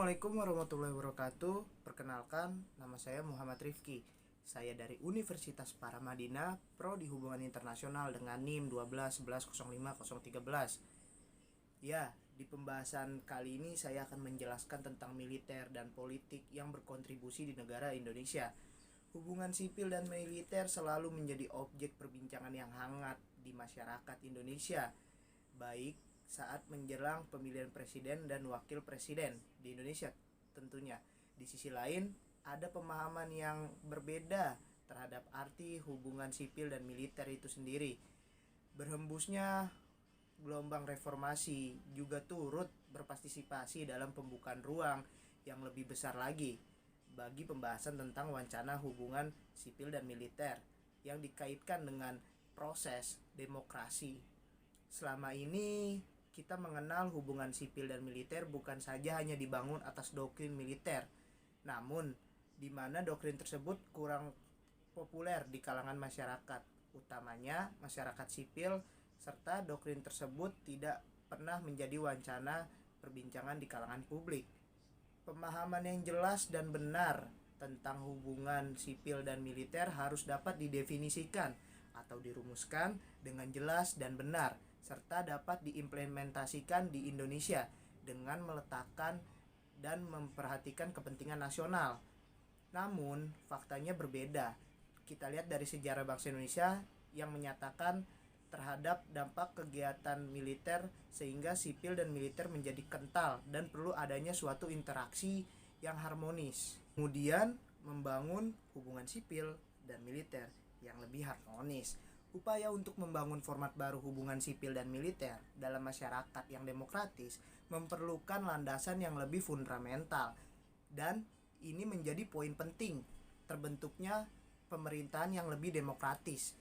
Assalamualaikum warahmatullahi wabarakatuh. Perkenalkan, nama saya Muhammad Rifki. Saya dari Universitas Paramadina, Prodi Hubungan Internasional dengan NIM 12 11 05 013. Ya, di pembahasan kali ini saya akan menjelaskan tentang militer dan politik yang berkontribusi di negara Indonesia. Hubungan sipil dan militer selalu menjadi objek perbincangan yang hangat di masyarakat Indonesia, baik saat menjelang pemilihan presiden dan wakil presiden di Indonesia tentunya. Di sisi lain, ada pemahaman yang berbeda terhadap arti hubungan sipil dan militer itu sendiri. Berhembusnya gelombang reformasi juga turut berpartisipasi dalam pembukaan ruang yang lebih besar lagi bagi pembahasan tentang wacana hubungan sipil dan militer yang dikaitkan dengan proses demokrasi. Selama ini kita mengenal hubungan sipil dan militer bukan saja hanya dibangun atas doktrin militer, namun di mana doktrin tersebut kurang populer di kalangan masyarakat, utamanya masyarakat sipil, serta doktrin tersebut tidak pernah menjadi wacana perbincangan di kalangan publik. Pemahaman yang jelas dan benar tentang hubungan sipil dan militer harus dapat didefinisikan atau dirumuskan dengan jelas dan benar, serta dapat diimplementasikan di Indonesia dengan meletakkan dan memperhatikan kepentingan nasional. Namun, faktanya berbeda. Kita lihat dari sejarah bangsa Indonesia yang menyatakan terhadap dampak kegiatan militer sehingga sipil dan militer menjadi kental dan perlu adanya suatu interaksi yang harmonis. Kemudian membangun hubungan sipil dan militer yang lebih harmonis. Upaya untuk membangun format baru hubungan sipil dan militer dalam masyarakat yang demokratis memerlukan landasan yang lebih fundamental, dan ini menjadi poin penting terbentuknya pemerintahan yang lebih demokratis,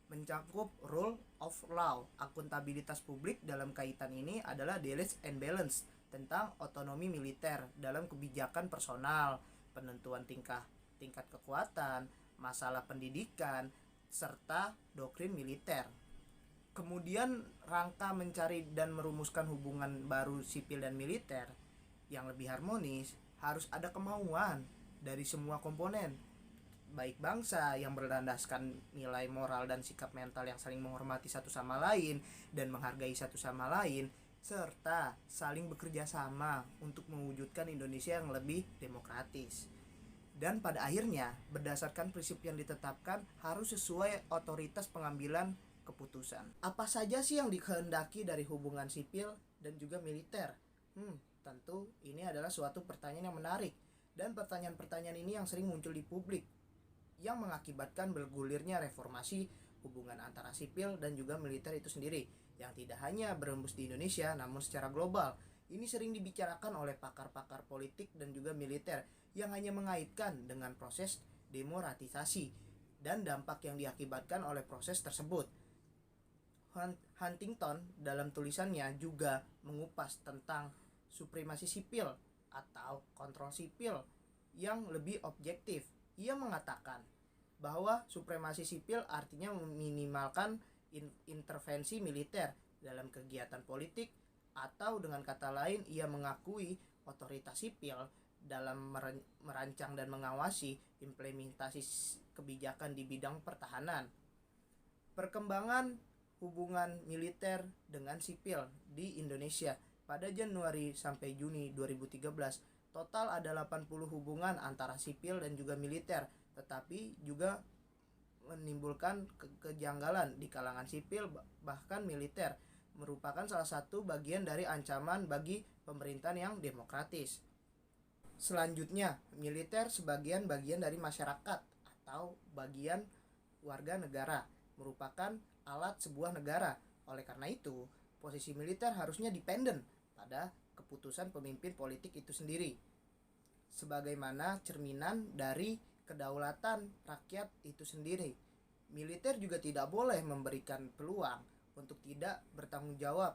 mencakup rule of law. Akuntabilitas publik dalam kaitan ini adalah delicts and balance tentang otonomi militer dalam kebijakan personal, penentuan tingkat kekuatan, masalah pendidikan, serta doktrin militer. Kemudian rangka mencari dan merumuskan hubungan baru sipil dan militer yang lebih harmonis harus ada kemauan dari semua komponen, baik bangsa yang berlandaskan nilai moral dan sikap mental yang saling menghormati satu sama lain dan menghargai satu sama lain, serta saling bekerja sama untuk mewujudkan Indonesia yang lebih demokratis. Dan pada akhirnya, berdasarkan prinsip yang ditetapkan, harus sesuai otoritas pengambilan keputusan. Apa saja sih yang dikehendaki dari hubungan sipil dan juga militer? Tentu ini adalah suatu pertanyaan yang menarik. Dan pertanyaan-pertanyaan ini yang sering muncul di publik, yang mengakibatkan bergulirnya reformasi hubungan antara sipil dan juga militer itu sendiri, yang tidak hanya berembus di Indonesia, namun secara global. Ini sering dibicarakan oleh pakar-pakar politik dan juga militer yang hanya mengaitkan dengan proses demokratisasi dan dampak yang diakibatkan oleh proses tersebut. Huntington dalam tulisannya juga mengupas tentang supremasi sipil atau kontrol sipil yang lebih objektif. Ia mengatakan bahwa supremasi sipil artinya meminimalkan intervensi militer dalam kegiatan politik, atau dengan kata lain ia mengakui otoritas sipil dalam merancang dan mengawasi implementasi kebijakan di bidang pertahanan. Perkembangan hubungan militer dengan sipil di Indonesia pada Januari sampai Juni 2013, total ada 80 hubungan antara sipil dan juga militer, tetapi juga menimbulkan kejanggalan di kalangan sipil, bahkan militer merupakan salah satu bagian dari ancaman bagi pemerintahan yang demokratis. Selanjutnya, militer sebagian bagian dari masyarakat atau bagian warga negara, merupakan alat sebuah negara. Oleh karena itu, posisi militer harusnya dependen pada keputusan pemimpin politik itu sendiri, sebagaimana cerminan dari kedaulatan rakyat itu sendiri. Militer juga tidak boleh memberikan peluang untuk tidak bertanggung jawab,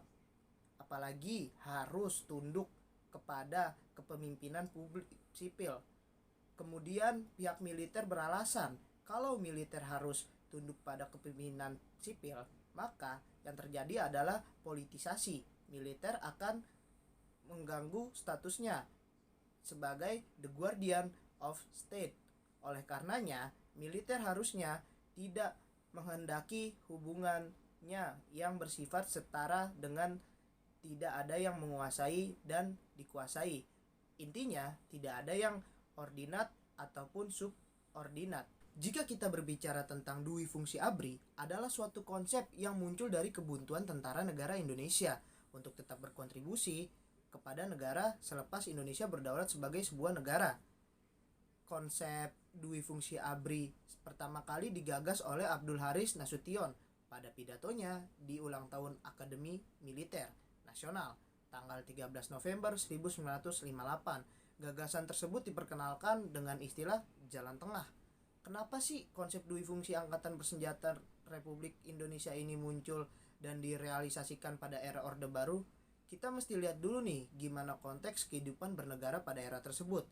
apalagi harus tunduk kepada kepemimpinan publik sipil. Kemudian pihak militer beralasan kalau militer harus tunduk pada kepemimpinan sipil, maka yang terjadi adalah politisasi. Militer akan mengganggu statusnya sebagai the guardian of state. Oleh karenanya, militer harusnya tidak menghendaki hubungannya yang bersifat setara dengan tidak ada yang menguasai dan dikuasai. Intinya, tidak ada yang ordinat ataupun subordinat. Jika kita berbicara tentang dui fungsi ABRI, adalah suatu konsep yang muncul dari kebuntuan tentara negara Indonesia untuk tetap berkontribusi kepada negara selepas Indonesia berdaulat sebagai sebuah negara. Konsep dui fungsi ABRI pertama kali digagas oleh Abdul Haris Nasution pada pidatonya di ulang tahun Akademi Militer Nasional tanggal 13 November 1958. Gagasan tersebut diperkenalkan dengan istilah jalan tengah. Kenapa sih konsep dui fungsi Angkatan Bersenjata Republik Indonesia ini muncul dan direalisasikan pada era Orde Baru? Kita mesti lihat dulu nih gimana konteks kehidupan bernegara pada era tersebut.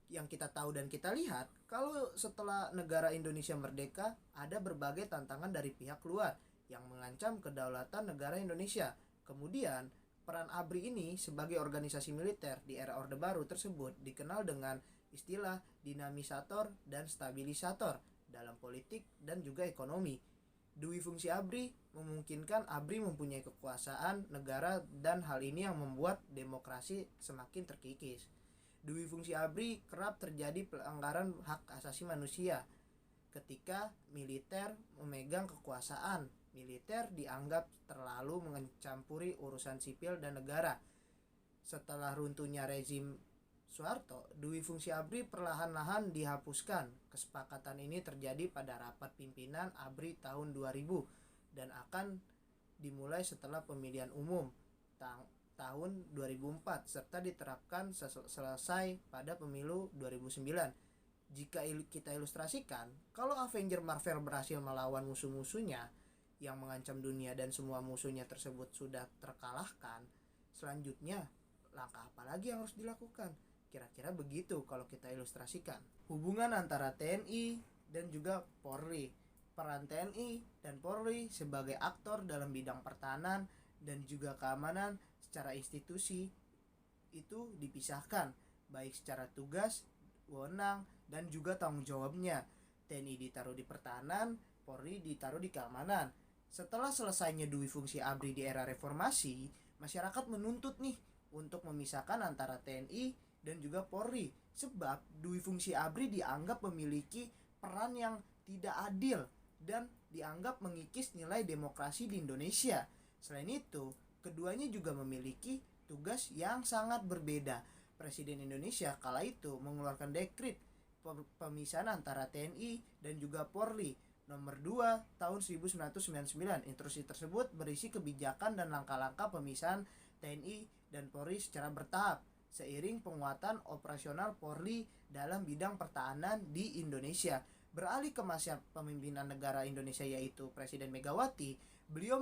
Yang kita tahu dan kita lihat, kalau setelah negara Indonesia merdeka, ada berbagai tantangan dari pihak luar yang mengancam kedaulatan negara Indonesia. Kemudian, peran ABRI ini sebagai organisasi militer di era Orde Baru tersebut dikenal dengan istilah dinamisator dan stabilisator dalam politik dan juga ekonomi. Dui fungsi ABRI memungkinkan ABRI mempunyai kekuasaan negara dan hal ini yang membuat demokrasi semakin terkikis. Dui fungsi ABRI kerap terjadi pelanggaran hak asasi manusia ketika militer memegang kekuasaan. Militer dianggap terlalu mencampuri urusan sipil dan negara. Setelah runtuhnya rezim Soeharto, dui fungsi ABRI perlahan-lahan dihapuskan. Kesepakatan ini terjadi pada rapat pimpinan ABRI tahun 2000 dan akan dimulai setelah pemilihan umum tahun 2004 serta diterapkan selesai pada pemilu 2009. Jika kita ilustrasikan, kalau Avenger Marvel berhasil melawan musuh-musuhnya yang mengancam dunia dan semua musuhnya tersebut sudah terkalahkan, selanjutnya langkah apa lagi yang harus dilakukan? Kira-kira begitu kalau kita ilustrasikan. Hubungan antara TNI dan juga Polri. Peran TNI dan Polri sebagai aktor dalam bidang pertahanan dan juga keamanan secara institusi itu dipisahkan, baik secara tugas, wewenang, dan juga tanggung jawabnya. TNI ditaruh di pertahanan, Polri ditaruh di keamanan. Setelah selesainya dui fungsi ABRI di era reformasi, masyarakat menuntut nih untuk memisahkan antara TNI dan juga Polri, sebab dui fungsi ABRI dianggap memiliki peran yang tidak adil dan dianggap mengikis nilai demokrasi di Indonesia. Selain itu, keduanya juga memiliki tugas yang sangat berbeda. Presiden Indonesia kala itu mengeluarkan dekrit pemisahan antara TNI dan juga Polri nomor 2 tahun 1999. Instruksi tersebut berisi kebijakan dan langkah-langkah pemisahan TNI dan Polri secara bertahap seiring penguatan operasional Polri dalam bidang pertahanan di Indonesia. Beralih ke masa pemimpinan negara Indonesia yaitu Presiden Megawati, beliau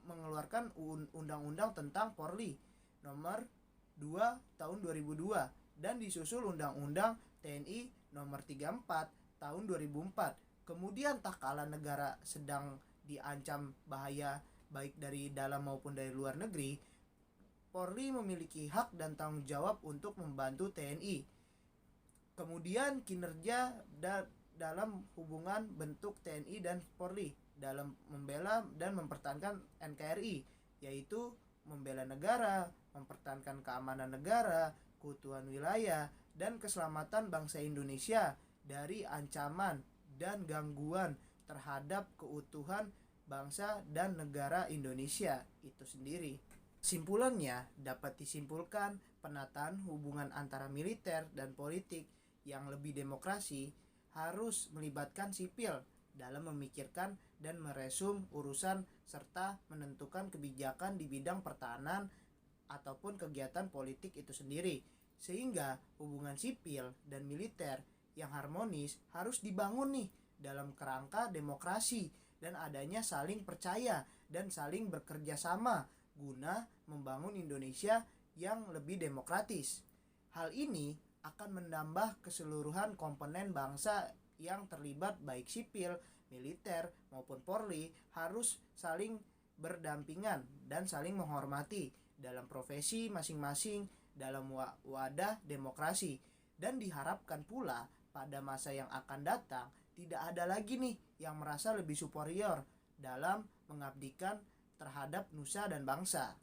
mengeluarkan undang-undang tentang Polri nomor 2 tahun 2002 dan disusul undang-undang TNI nomor 34 tahun 2004. Kemudian tak kala negara sedang diancam bahaya baik dari dalam maupun dari luar negeri, Polri memiliki hak dan tanggung jawab untuk membantu TNI. Kemudian kinerja dalam hubungan bentuk TNI dan Polri dalam membela dan mempertahankan NKRI, yaitu membela negara, mempertahankan keamanan negara, keutuhan wilayah, dan keselamatan bangsa Indonesia dari ancaman dan gangguan terhadap keutuhan bangsa dan negara Indonesia itu sendiri. Simpulannya, dapat disimpulkan penataan hubungan antara militer dan politik yang lebih demokrasi harus melibatkan sipil dalam memikirkan dan meresum urusan serta menentukan kebijakan di bidang pertahanan ataupun kegiatan politik itu sendiri. Sehingga hubungan sipil dan militer yang harmonis harus dibangun nih dalam kerangka demokrasi dan adanya saling percaya dan saling bekerja sama guna membangun Indonesia yang lebih demokratis. Hal ini akan menambah keseluruhan komponen bangsa yang terlibat baik sipil, militer maupun Polri harus saling berdampingan dan saling menghormati dalam profesi masing-masing dalam wadah demokrasi. Dan diharapkan pula pada masa yang akan datang tidak ada lagi nih yang merasa lebih superior dalam mengabdikan terhadap nusa dan bangsa.